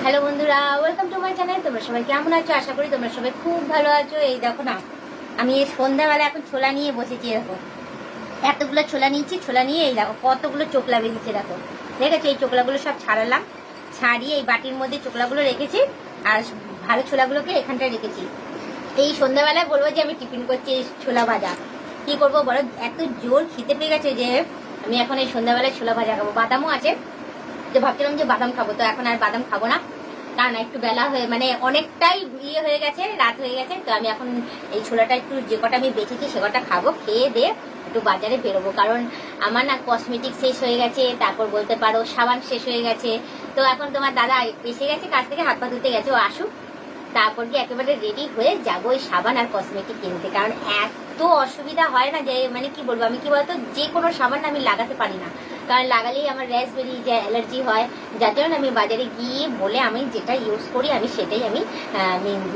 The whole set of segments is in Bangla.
হ্যালো বন্ধুরা, ওয়েলকাম টু মাই চ্যানেল। তোমরা সবাই কেমন আছো? আশা করি তোমরা সবাই খুব ভালো আছো। এই দেখো না, আমি এই সন্ধ্যাবেলা এখন ছোলা নিয়ে বসেছি। দেখো এতগুলো ছোলা নিয়েছি, ছোলা নিয়ে এই দেখো কতগুলো চোকলা বেরিয়েছে। দেখো দেখেছো, এই চোকলাগুলো সব ছাড়ালাম, ছাড়িয়ে এই বাটির মধ্যে চোকলাগুলো রেখেছি আর ভালো ছোলাগুলোকে এখানটায় রেখেছি। এই সন্ধ্যাবেলায় বলবো যে আমি টিফিন করছি এই ছোলা ভাজা। কি করবো বলো, এত জোর খিদে পেয়ে গেছে যে আমি এখন এই সন্ধ্যাবেলায় ছোলা ভাজা খাবো। বাদামও আছে, যে ভাবছিলাম যে বাদাম খাবো, তো এখন আর বাদাম খাবো না, কারণ একটু বেলা হয়ে মানে অনেকটাই ইয়ে হয়ে গেছে, রাত হয়ে গেছে। তো আমি এখন এই ছোলাটা একটু যে কটা আমি বেঁচেছি সে কটা খাবো, খেয়ে দিয়ে একটু বাজারে বেরোবো। কারণ আমার না কসমেটিক শেষ হয়ে গেছে, তারপর বলতে পারো সাবান শেষ হয়ে গেছে। তো এখন তোমার দাদা এসে গেছে, কাছ থেকে হাত পা ধুতে গেছে, ও আসুক, তারপর কি একেবারে রেডি হয়ে যাবো ওই সাবান আর কসমেটিক কিনতে। কারণ এত অসুবিধা হয় না যে মানে কি বলবো, আমি কি বলতো যে কোনো সাবান আমি লাগাতে পারি না, কারণ লাগালেই আমার র্যাশ বেরিয়ে যায়, অ্যালার্জি হয়। যার জন্য আমি বাজারে গিয়ে বলে আমি যেটা ইউজ করি আমি সেটাই আমি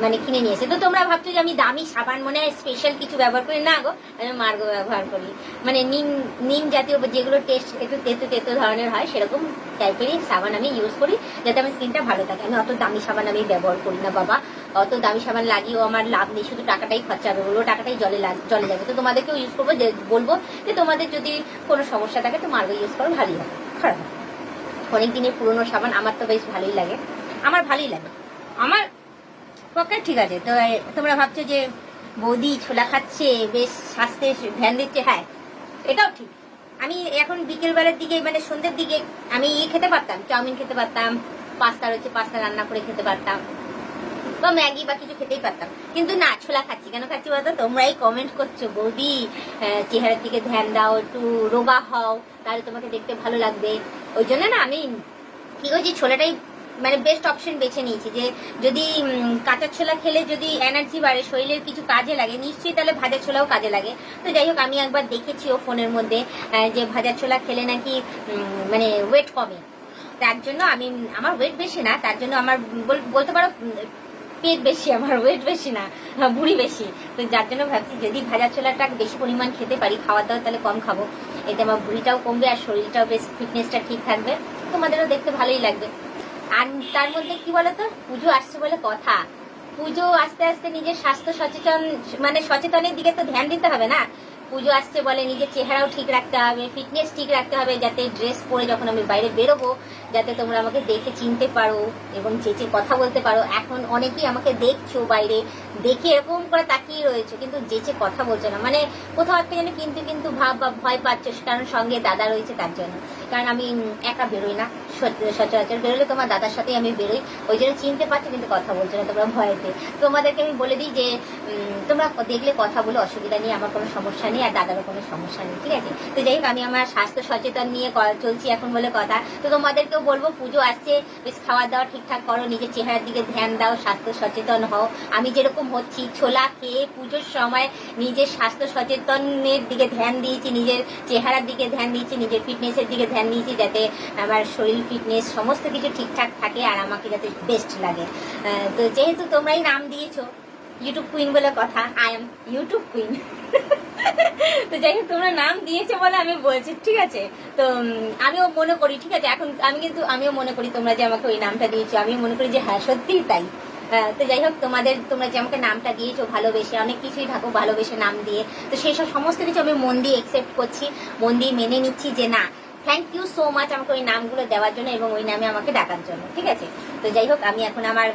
মানে কিনে নিয়ে এসে। তো তোমরা ভাবছো যে আমি দামি সাবান মনে হয় স্পেশাল কিছু ব্যবহার করি, না গো, আমি মার্গো ব্যবহার করি, মানে নিম নিম জাতীয় যেগুলো টেস্ট একটু তেতো তেতো ধরনের হয় সেরকম টাইপেরই সাবান আমি ইউজ করি, যাতে আমার স্কিনটা ভালো থাকে। আমি অত দামি সাবান আমি ব্যবহার করি না বাবা, অত দামি সাবান লাগিয়েও আমার লাভ নেই, শুধু টাকাটাই খরচা হবে, ওগুলো টাকাটাই জলে যাবে। তো তোমাদেরকেও ইউজ করবো, যে বলবো যে তোমাদের যদি কোনো সমস্যা থাকে তো মার্গো ইউজ করো, ভালোই হবে, খারাপ হবে। অনেক দিনের পুরোনো সাবান, আমার তো বেশ ভালোই লাগে, আমার ভালোই লাগে, আমার পক্ষে ঠিক আছে। তো তোমরা ভাবছো যে বৌদি ছোলা খাচ্ছে, বেশ স্বাস্থ্যে ধ্যান দিচ্ছে, হ্যাঁ এটাও ঠিক। আমি এখন বিকেলবেলার দিকে মানে সন্ধ্যের দিকে আমি খেতে পারতাম, চাউমিন খেতে পারতাম, পাস্তা রয়েছে পাস্তা রান্না করে খেতে পারতাম, বা ম্যাগি বা কিছু খেতেই পারতাম, কিন্তু না, ছোলা খাচ্ছি। কেন খাচ্ছি বলতো? তোমরাই কমেন্ট করছো বৌদি চেহারার দিকে ধ্যান দাও, একটু রোগা হও, তাহলে তোমাকে দেখতে ভালো লাগবে। ওই জন্য না আমি কি করছি, ছোলাটাই মানে বেস্ট অপশন বেছে নিয়েছি। যে যদি কাঁচা ছোলা খেলে যদি এনার্জি বাড়ে, শরীরের কিছু কাজে লাগে, নিশ্চয়ই তাহলে ভাজা ছোলাও কাজে লাগে। তো যাই হোক, আমি একবার দেখেছি ও ফোনের মধ্যে যে ভাজা ছোলা খেলে নাকি মানে ওয়েট কমে। তার জন্য আমার ওয়েট বেশি না, তার জন্য আমার বলতে পারো পেট বেশি, আমার ওয়েট বেশি না, ভুঁড়ি বেশি। তো যার জন্য ভাবছি যদি ভাজা ছোলাটা বেশি পরিমাণ খেতে পারি, খাওয়া দাওয়া তাহলে কম খাবো, এতে আমার ভুঁড়িটাও কমবে আর শরীরটাও বেশ ফিটনেসটা ঠিক থাকবে, তোমাদেরও দেখতে ভালোই লাগবে। আর তার মধ্যে কি বলতো, পুজো আসছে বলে কথা, পুজো আস্তে আস্তে নিজের স্বাস্থ্য সচেতন মানে সচেতনের দিকে তো ধ্যান দিতে হবে না। পুজো আসছে বলে নিজের চেহারাও ঠিক রাখতে হবে, ফিটনেস ঠিক রাখতে হবে, যাতে ড্রেস পরে যখন আমি বাইরে বেরোবো যাতে তোমরা আমাকে দেখে চিনতে পারো এবং চেঁচে কথা বলতে পারো। এখন অনেকেই আমাকে দেখছো বাইরে, দেখে এরকম করে তাকিয়ে রয়েছে, কিন্তু যেচে কথা বলছো না, মানে কোথাও একটা যেন কিন্তু কিন্তু ভাব বা ভয় পাচ্ছ, কারণ সঙ্গে দাদা রয়েছে তার জন্য। কারণ আমি একা বেরোই না, সচরাচর বেরোলে তোমার দাদার সাথেই আমি বেরোই, ওই জন্য চিনতে পারছো কিন্তু কথা বলছো না তোমরা ভয়েতে। তোমাদেরকে আমি বলে দিই যে তোমরা দেখলে কথা বলে, অসুবিধা নেই, আমার কোনো সমস্যা নেই আর দাদারও কোনো সমস্যা নেই, ঠিক আছে। তো যাই হোক, আমি আমার স্বাস্থ্য সচেতন নিয়ে চলছি এখন বলে কথা। তো তোমাদেরকেও বলবো, পুজো আসছে, বেশ খাওয়া দাওয়া ঠিকঠাক করো, নিজের চেহারার দিকে ধ্যান দাও, স্বাস্থ্য সচেতন হও। আমি যেরকম হচ্ছি, ছোলা খেয়ে পুজোর সময় নিজের স্বাস্থ্য সচেতনের দিকে ধ্যান দিয়েছি, নিজের চেহারার দিকে ধ্যান দিয়েছি, নিজের ফিটনেসের দিকে ধ্যান দিয়েছি, যাতে আমার শরীর ফিটনেস সমস্ত কিছু ঠিকঠাক থাকে আর আমাকে যাতে বেস্ট লাগে। তো যেহেতু তোমরাই নাম দিয়েছো ইউটিউব কুইন বলে কথা, আই এম ইউটিউব কুইন। তো যাই হোক, তোমরা নাম দিয়েছো বলে আমি বলছি, ঠিক আছে। তো আমিও মনে করি, ঠিক আছে, এখন আমিও মনে করি তোমরা যে আমাকে ওই নামটা দিয়েছো, আমিও মনে করি যে হ্যাঁ সত্যিই তাই। তো যাই হোক, তোমরা যে আমাকে নামটা দিয়েছো ভালোবেসে, অনেক কিছুই থাকো ভালোবেসে নাম দিয়ে, তো সেই সব সমস্ত কিছু আমি মন দিয়ে একসেপ্ট করছি, মন দিয়ে মেনে নিচ্ছি যে না, থ্যাংক ইউ সো মাচ আমাকে ওই নামগুলো দেওয়ার জন্য এবং ওই নামে আমাকে ডাকার জন্য, ঠিক আছে। তো যাই হোক, আমি এখন আমার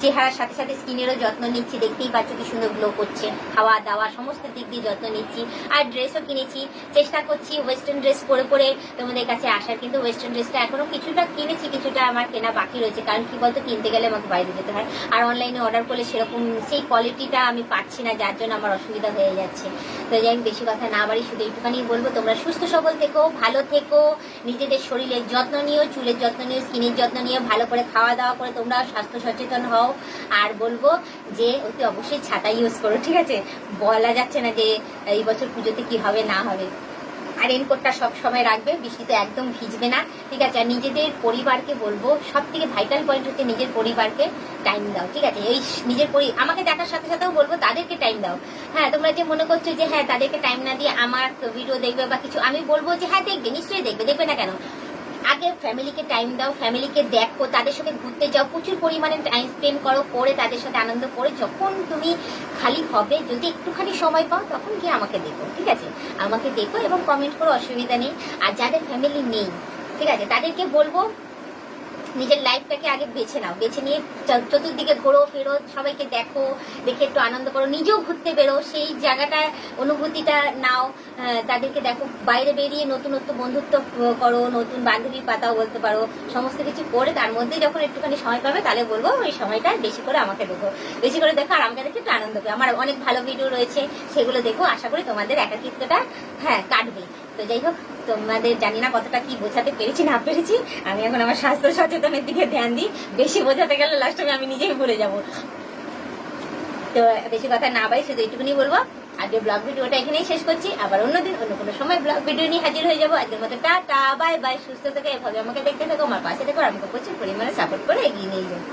চেহারার সাথে সাথে স্কিনেরও যত্ন নিচ্ছি, দেখতেই পাচ্ছ কি সুন্দর গ্লো করছে, খাওয়া দাওয়া সমস্ত দিক দিয়ে যত্ন নিচ্ছি। আর ড্রেসও কিনেছি, চেষ্টা করছি ওয়েস্টার্ন ড্রেস পরে পরে তোমাদের কাছে আসার, কিন্তু ওয়েস্টার্ন ড্রেসটা এখনো কিছুটা কিনেছি, কিছুটা আমার কেনা বাকি রয়েছে, কারণ কি বলতো, কিনতে গেলে আমাকে বাইরে যেতে হয়, আর অনলাইনে অর্ডার করলে সেরকম সেই কোয়ালিটিটা আমি পাচ্ছি না, যার জন্য আমার অসুবিধা হয়ে যাচ্ছে। তো যাই হোক, বেশি কথা না বাড়ি, শুধু একটুখানি বলবো, তোমরা সুস্থ সবল থেকো, ভালো থেকো, নিজেদের শরীরের যত্ন নিও, চুলের যত্ন নিও, স্কিনের যত্ন নিও, ভালো করে খাওয়া দাওয়া করে তোমরা স্বাস্থ্য সচেতন হও। আর বলবো যে অতি অবশ্যই ছাতা ইউজ করো, ঠিক আছে। বলা যাচ্ছে না যে এই বছর পুজোতে কি হবে না হবে, আর রেনকোটটা সব সময় রাখবে, বৃষ্টিতে একদম ভিজবে না, ঠিক আছে। আর নিজেদের পরিবারকে বলবো, সব থেকে ভাইটাল পয়েন্ট হচ্ছে নিজের পরিবারকে টাইম দাও, ঠিক আছে। এই নিজের আমাকে দেখার সাথে সাথেও বলবো তাদেরকে টাইম দাও। হ্যাঁ, তোমরা যে মনে করছো যে হ্যাঁ তাদেরকে টাইম না দিয়ে আমার ভিডিও দেখবে বা কিছু, আমি বলবো যে হ্যাঁ দেখবে, নিশ্চয়ই দেখবে, দেখবে না কেন। আগে ফ্যামিলিকে টাইম দাও, ফ্যামিলিকে দেখো, তাদের সাথে ঘুরতে যাও, প্রচুর পরিমাণে টাইম স্পেন্ড করো, করে তাদের সাথে আনন্দ করে যখন তুমি খালি হবে, যদি একটুখানি সময় পাও তখন গিয়ে আমাকে দেখো, ঠিক আছে? আমাকে দেখো এবং কমেন্ট করো, অসুবিধা নেই। আর যাদের ফ্যামিলি নেই, ঠিক আছে, তাদেরকে বলবো নিজের লাইফটাকে আগে বেছে নাও, বেছে নিয়ে চতুর্দিকে ঘোরো ফেরো, সবাইকে দেখো, দেখে একটু আনন্দ করো, নিজেও ঘুরতে বেরো, সেই জায়গাটার অনুভূতিটা নাও, তাদেরকে দেখো, বাইরে বেরিয়ে নতুন নতুন বন্ধুত্ব করো, নতুন বান্ধবী পাতাও বলতে পারো, সমস্ত কিছু করে তার মধ্যে যখন একটুখানি সময় পাবে তাহলে বলবো ওই সময়টা বেশি করে আমাকে দেখো, বেশি করে দেখো, আর আমাকে দেখে একটু আনন্দ করো। আমার অনেক ভালো ভিডিও রয়েছে, সেগুলো দেখো, আশা করি তোমাদের একাকিত্বটা কাটবে। তো যাই হোক, তোমাদের জানি না কতটা কি বোঝাতে পেরেছি না পেরেছি, আমি এখন আমার স্বাস্থ্য সচেতনের দিকে ধ্যান দিই, বেশি বোঝাতে গেলে লাস্ট আমি নিজেই ভুলে যাব। তো বেশি কথা না বাই, শুধু এইটুকুনি বলবো, আজকে ব্লগ ভিডিওটা এখানেই শেষ করছি, আবার অন্যদিন অন্য কোনো সময় ব্লগ ভিডিও নিয়ে হাজির হয়ে যাবো। আজকের মতো টাটা, বাই বাই, সুস্থ থেকে এভাবে আমাকে দেখতে থাকো, আমার পাশে থেকো, আমাকে প্রচুর পরিমাণে সাপোর্ট করে এগিয়ে নিয়ে যাবো।